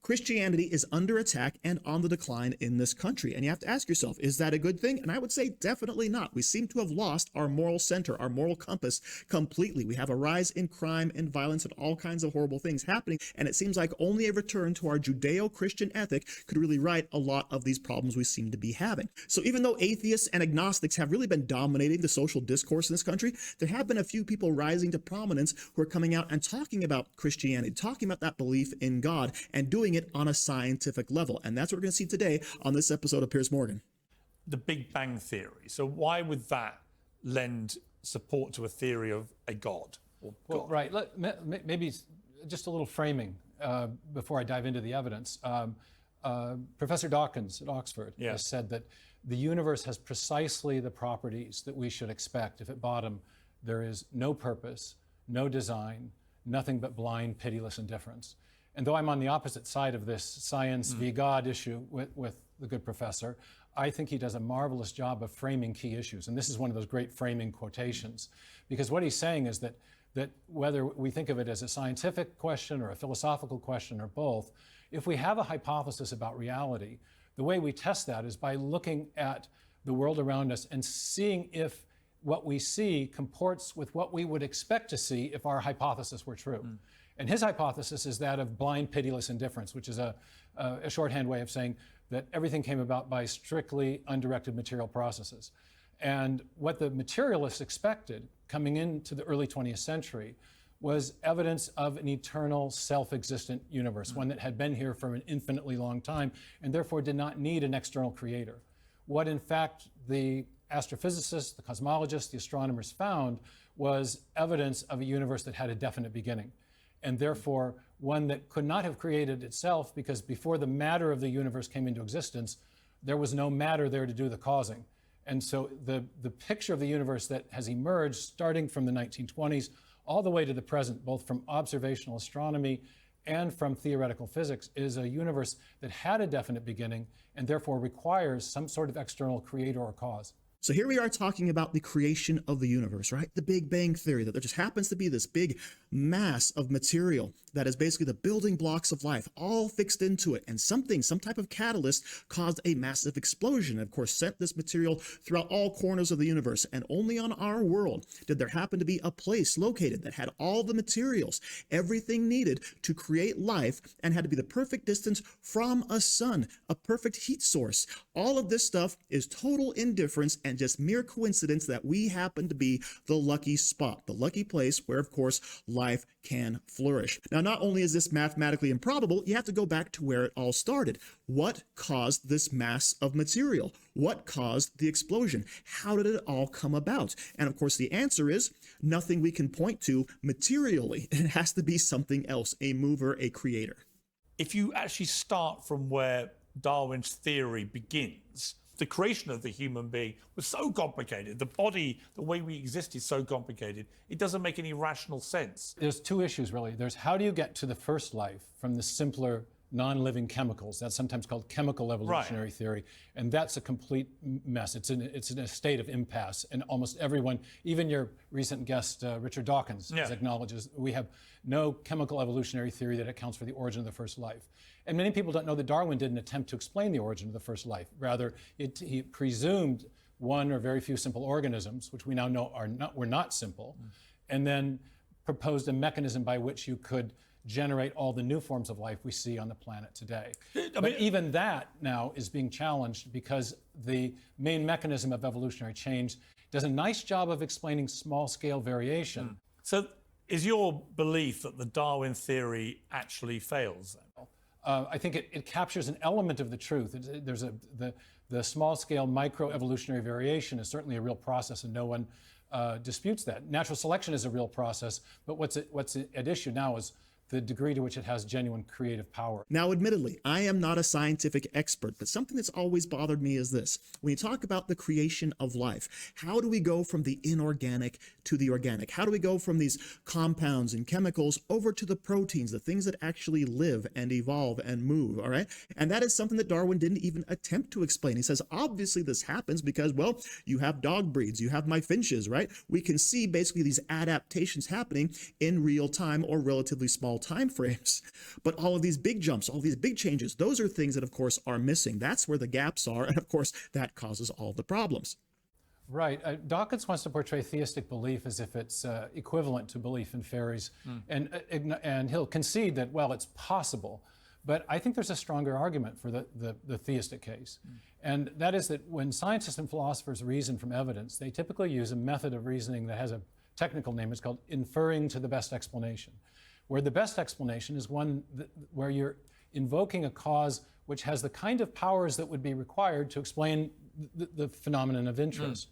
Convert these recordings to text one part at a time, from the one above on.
Christianity is under attack and on the decline in this country. And you have to ask yourself, is that a good thing? And I would say definitely not. We seem to have lost our moral center, our moral compass completely. We have a rise in crime and violence and all kinds of horrible things happening. And it seems like only a return to our Judeo-Christian ethic could really right a lot of these problems we seem to be having. So even though atheists and agnostics have really been dominating the social discourse in this country, there have been a few people rising to prominence who are coming out and talking about Christianity, talking about that belief in God, and doing it on a scientific level. And that's what we're going to see today on this episode of Piers Morgan. The Big Bang Theory. So why would that lend support to a theory of a God? Well, right. Maybe just a little framing before I dive into the evidence. Professor Dawkins at Oxford has said that the universe has precisely the properties that we should expect if at bottom there is no purpose, no design, nothing but blind, pitiless indifference. And though I'm on the opposite side of this science v. God issue with the good professor, I think he does a marvelous job of framing key issues. And this is one of those great framing quotations, because what he's saying is that whether we think of it as a scientific question or a philosophical question or both, if we have a hypothesis about reality, the way we test that is by looking at the world around us and seeing if what we see comports with what we would expect to see if our hypothesis were true. And his hypothesis is that of blind, pitiless indifference, which is a shorthand way of saying that everything came about by strictly undirected material processes. And what the materialists expected coming into the early 20th century was evidence of an eternal, self-existent universe, one that had been here for an infinitely long time and therefore did not need an external creator. What in fact the astrophysicists, the cosmologists, the astronomers found was evidence of a universe that had a definite beginning, and therefore one that could not have created itself, because before the matter of the universe came into existence, there was no matter there to do the causing. And so the picture of the universe that has emerged starting from the 1920s all the way to the present, both from observational astronomy and from theoretical physics, is a universe that had a definite beginning and therefore requires some sort of external creator or cause. So here we are talking about the creation of the universe, right? The Big Bang Theory, that there just happens to be this big mass of material that is basically the building blocks of life, all fixed into it. And some type of catalyst caused a massive explosion, and of course sent this material throughout all corners of the universe. And only on our world did there happen to be a place located that had all the materials, everything needed to create life, and had to be the perfect distance from a sun, a perfect heat source. All of this stuff is total indifference and just mere coincidence that we happen to be the lucky spot, the lucky place where, of course, life can flourish. Now, not only is this mathematically improbable, you have to go back to where it all started. What caused this mass of material? What caused the explosion? How did it all come about? And of course, the answer is nothing we can point to materially. It has to be something else, a mover, a creator. If you actually start from where Darwin's theory begins, the creation of the human being was so complicated. The body, the way we exist is so complicated, it doesn't make any rational sense. There's two issues, really. There's how do you get to the first life from the simpler non-living chemicals? That's sometimes called chemical evolutionary theory. And that's a complete mess. It's in a state of impasse. And almost everyone, even your recent guest, Richard Dawkins, acknowledges we have no chemical evolutionary theory that accounts for the origin of the first life. And many people don't know that Darwin didn't attempt to explain the origin of the first life. Rather, he presumed one or very few simple organisms, which we now know were not simple, and then proposed a mechanism by which you could generate all the new forms of life we see on the planet today. But even that now is being challenged because the main mechanism of evolutionary change does a nice job of explaining small-scale variation. So is your belief that the Darwin theory actually fails then? I think it captures an element of the truth. There's the small-scale microevolutionary variation is certainly a real process, and no one disputes that. Natural selection is a real process, but what's at issue now is the degree to which it has genuine creative power. Now, admittedly, I am not a scientific expert, but something that's always bothered me is this. When you talk about the creation of life, how do we go from the inorganic to the organic? How do we go from these compounds and chemicals over to the proteins, the things that actually live and evolve and move, all right? And that is something that Darwin didn't even attempt to explain. He says, obviously this happens because, well, you have dog breeds, you have my finches, right? We can see basically these adaptations happening in real time or relatively small small time frames. But all of these big jumps, all these big changes, those are things that, of course, are missing. That's where the gaps are. And of course, that causes all the problems. Right. Dawkins wants to portray theistic belief as if it's equivalent to belief in fairies. And he'll concede that, well, it's possible. But I think there's a stronger argument for the theistic case. And that is that when scientists and philosophers reason from evidence, they typically use a method of reasoning that has a technical name. It's called inferring to the best explanation, where the best explanation is one where you're invoking a cause which has the kind of powers that would be required to explain the phenomenon of interest.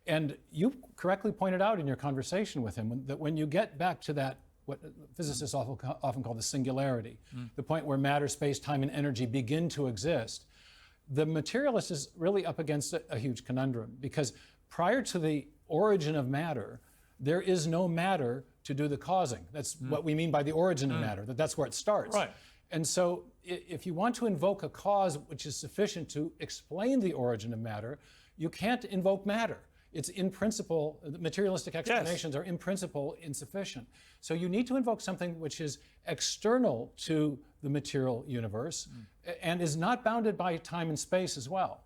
And you correctly pointed out in your conversation with him that when you get back to that, what physicists often call the singularity, the point where matter, space, time, and energy begin to exist, the materialist is really up against a huge conundrum, because prior to the origin of matter, there is no matter to do the causing. That's what we mean by the origin of matter, that's where it starts. Right. And so if you want to invoke a cause which is sufficient to explain the origin of matter, you can't invoke matter. It's in principle, the materialistic explanations are in principle insufficient. So you need to invoke something which is external to the material universe and is not bounded by time and space as well.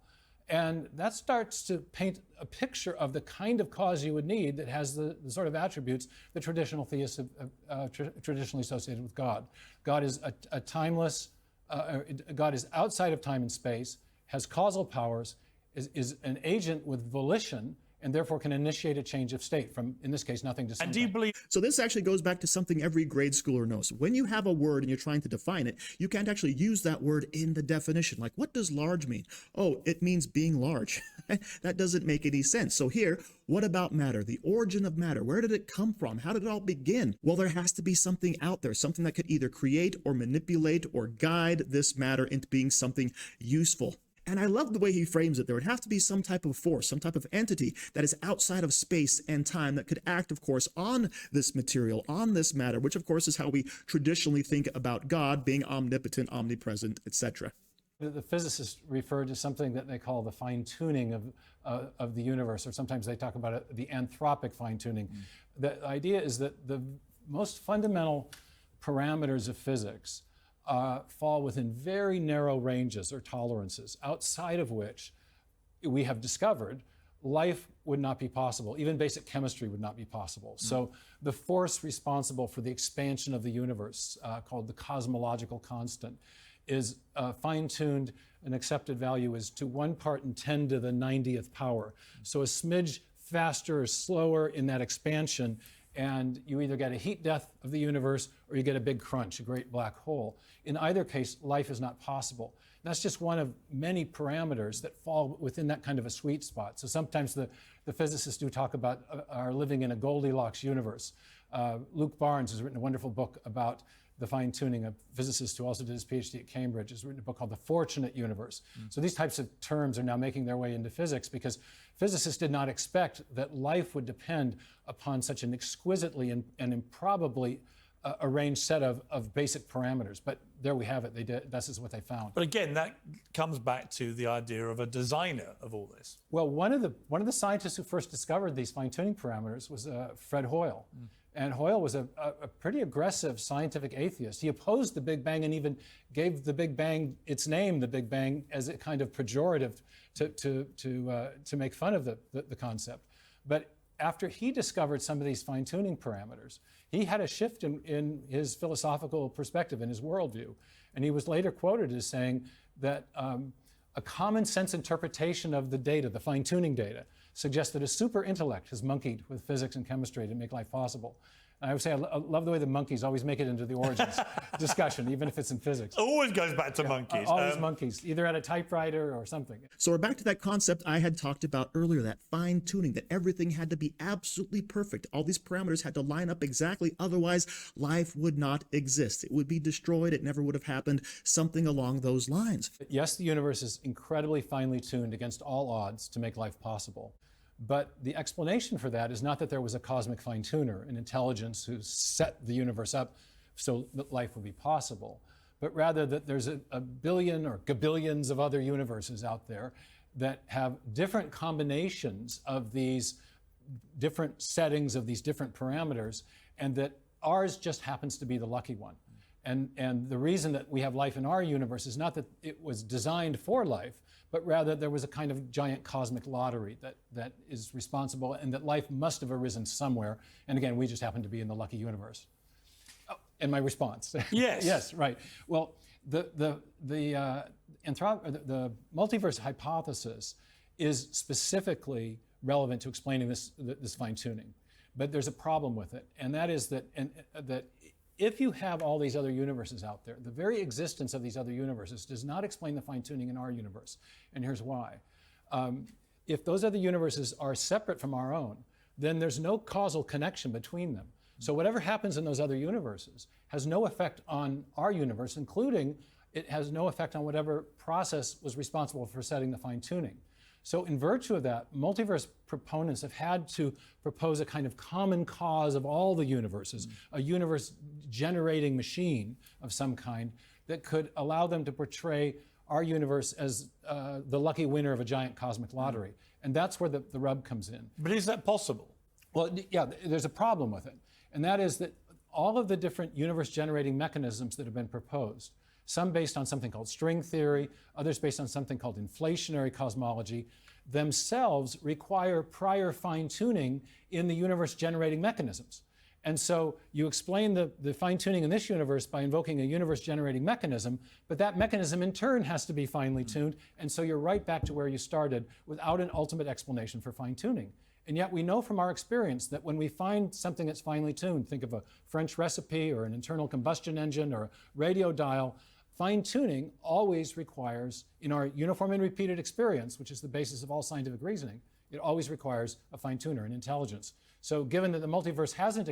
And that starts to paint a picture of the kind of cause you would need that has the sort of attributes the traditional theists have traditionally associated with God. God is a timeless, God is outside of time and space, has causal powers, is an agent with volition, and therefore can initiate a change of state from, in this case, nothing to something. And do you believe? So this actually goes back to something every grade schooler knows. When you have a word and you're trying to define it, you can't actually use that word in the definition. Like, what does large mean? Oh, it means being large. That doesn't make any sense. So here, what about matter? The origin of matter. Where did it come from? How did it all begin? Well, there has to be something out there, something that could either create or manipulate or guide this matter into being something useful. And I love the way he frames it. There would have to be some type of force, some type of entity that is outside of space and time that could act, of course, on this material, on this matter, which, of course, is how we traditionally think about God being omnipotent, omnipresent, etc. The physicists refer to something that they call the fine-tuning of the universe, or sometimes they talk about it, the anthropic fine-tuning. The idea is that the most fundamental parameters of physics fall within very narrow ranges or tolerances, outside of which we have discovered life would not be possible. Even basic chemistry would not be possible. So the force responsible for the expansion of the universe, called the cosmological constant, is fine-tuned. An accepted value is to 1 part in 10 to the 90th power. So a smidge faster or slower in that expansion, and you either get a heat death of the universe or you get a big crunch, a great black hole. In either case, life is not possible. That's just one of many parameters that fall within that kind of a sweet spot. So sometimes the physicists do talk about are living in a Goldilocks universe. Luke Barnes has written a wonderful book about the fine-tuning. A physicist who also did his PhD at Cambridge has written a book called The Fortunate Universe. So these types of terms are now making their way into physics because physicists did not expect that life would depend upon such an exquisitely and improbably arranged set of basic parameters. But there we have it. They did. This is what they found. But again, that comes back to the idea of a designer of all this. Well, one of the scientists who first discovered these fine-tuning parameters was Fred Hoyle. And Hoyle was a pretty aggressive scientific atheist. He opposed the Big Bang and even gave the Big Bang its name, the Big Bang, as a kind of pejorative to make fun of the concept. But after he discovered some of these fine-tuning parameters, he had a shift in his philosophical perspective, in his worldview. And he was later quoted as saying that a common sense interpretation of the data, the fine-tuning data, suggests that a super intellect has monkeyed with physics and chemistry to make life possible. And I would say I love the way the monkeys always make it into the origins discussion, even if it's in physics. Always goes back to monkeys. Always monkeys, either at a typewriter or something. So we're back to that concept I had talked about earlier, that fine-tuning, that everything had to be absolutely perfect. All these parameters had to line up exactly, otherwise life would not exist. It would be destroyed, it never would have happened, something along those lines. Yes, the universe is incredibly finely tuned against all odds to make life possible. But the explanation for that is not that there was a cosmic fine-tuner, an intelligence who set the universe up so that life would be possible, but rather that there's a billion or gabillions of other universes out there that have different combinations of these different settings of these different parameters, and that ours just happens to be the lucky one. And the reason that we have life in our universe is not that it was designed for life, but rather there was a kind of giant cosmic lottery that is responsible, and that life must have arisen somewhere. And again, we just happen to be in the lucky universe. Oh, and my response. Yes. Yes, right. Well, the multiverse hypothesis is specifically relevant to explaining this fine-tuning. But there's a problem with it, and that is that if you have all these other universes out there, the very existence of these other universes does not explain the fine-tuning in our universe. And here's why. If those other universes are separate from our own, then there's no causal connection between them. So whatever happens in those other universes has no effect on our universe, including it has no effect on whatever process was responsible for setting the fine-tuning. So in virtue of that, multiverse proponents have had to propose a kind of common cause of all the universes, a universe generating machine of some kind that could allow them to portray our universe as the lucky winner of a giant cosmic lottery. And that's where the rub comes in. But is that possible? Well, yeah, there's a problem with it. And that is that all of the different universe generating mechanisms that have been proposed, some based on something called string theory, others based on something called inflationary cosmology, themselves require prior fine-tuning in the universe-generating mechanisms. And so you explain the fine-tuning in this universe by invoking a universe-generating mechanism, but that mechanism in turn has to be finely tuned, and so you're right back to where you started without an ultimate explanation for fine-tuning. And yet we know from our experience that when we find something that's finely tuned, think of a French recipe or an internal combustion engine or a radio dial, fine-tuning always requires, in our uniform and repeated experience, which is the basis of all scientific reasoning, it always requires a fine-tuner, an intelligence. So given that the multiverse hasn't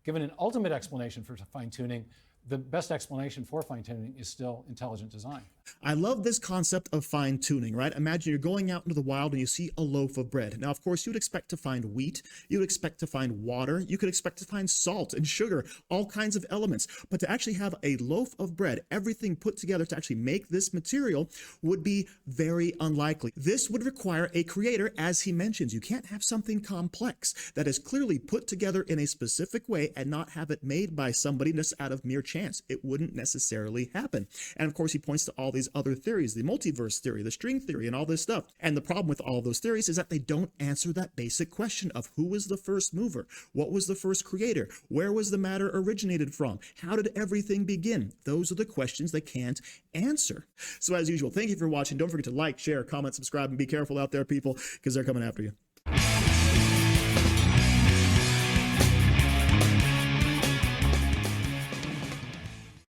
given an ultimate explanation for fine-tuning, the best explanation for fine-tuning is still intelligent design. I love this concept of fine-tuning, right? Imagine you're going out into the wild and you see a loaf of bread. Now, of course, you'd expect to find wheat, you'd expect to find water, you could expect to find salt and sugar, all kinds of elements. But to actually have a loaf of bread, everything put together to actually make this material would be very unlikely. This would require a creator, as he mentions. You can't have something complex that is clearly put together in a specific way and not have it made by somebody just out of mere chance. It wouldn't necessarily happen. And of course, he points to all these other theories, the multiverse theory, the string theory, and all this stuff. And the problem with all of those theories is that they don't answer that basic question of who was the first mover, what was the first creator, where was the matter originated from, how did everything begin? Those are the questions they can't answer. So as usual, thank you for watching. Don't forget to like, share, comment, subscribe, and be careful out there, people, because they're coming after you.